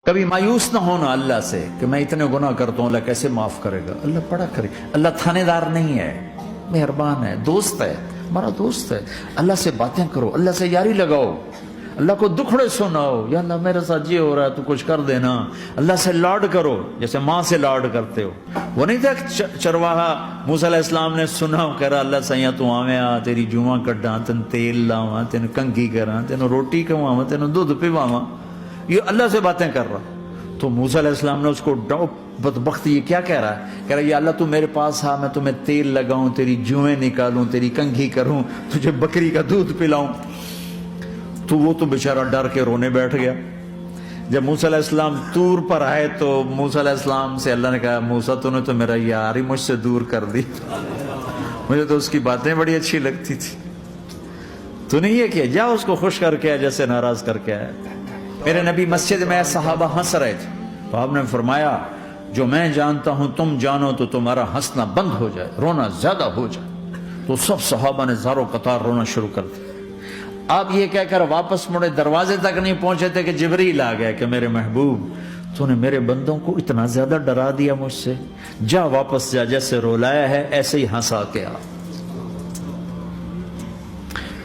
کبھی مایوس نہ ہونا اللہ سے کہ میں اتنے گناہ کرتا ہوں، اللہ کیسے معاف کرے گا؟ اللہ بڑا کرے. اللہ تھانے دار نہیں ہے، مہربان ہے، دوست ہے، ہمارا دوست ہے. اللہ سے باتیں کرو، اللہ سے یاری لگاؤ، اللہ کو دکھڑے سناؤ. یا اللہ میرے ساتھ یہ ہو رہا ہے تو کچھ کر دینا. اللہ سے لاڈ کرو جیسے ماں سے لاڈ کرتے ہو. وہ نہیں تھا چرواہا موسیٰ علیہ السلام نے سنا، کہہ رہا اللہ سیاں تو آویں آ تیری جواں کڈاں، تین تیل لاواں، تین کنگھی کراں، تین روٹی کھواواں، تین دودھ پواواں. یہ اللہ سے باتیں کر رہا. تو موسیٰ علیہ السلام نے اس کو بدبخت یہ کیا کہہ رہا ہے؟ کہہ رہا ہے یا اللہ تو میرے پاس آ، میں تمہیں تیل لگاؤں، تیری جویں نکالوں، تیری کنگھی کروں، تجھے بکری کا دودھ پلاؤں. تو وہ تو بیچارہ ڈر کے رونے بیٹھ گیا. جب موسیٰ علیہ السلام طور پر آئے تو موسیٰ علیہ السلام سے اللہ نے کہا موسیٰ تو نے تو میرا یار ہی مجھ سے دور کر دی، مجھے تو اس کی باتیں بڑی اچھی لگتی تھی. تو نہیں یہ کیا، جا اس کو خوش کر کے جیسے ناراض کر کے آیا. میرے نبی مسجد میں صحابہ ہنس رہے تھے تو آپ نے فرمایا جو میں جانتا ہوں تم جانو تو تمہارا ہنسنا بند ہو جائے، رونا زیادہ ہو جائے. تو سب صحابہ نے زاروں قطار رونا شروع کر دیا. آپ یہ کہہ کر واپس مڑے، دروازے تک نہیں پہنچے تھے کہ جبریل آ گیا کہ میرے محبوب تو نے میرے بندوں کو اتنا زیادہ ڈرا دیا مجھ سے، جا واپس جا، جیسے رولایا ہے ایسے ہی ہنسا کے آ.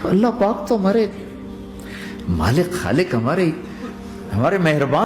اللہ پاک تو ہمارے مالک خالق، ہمارے مہربان.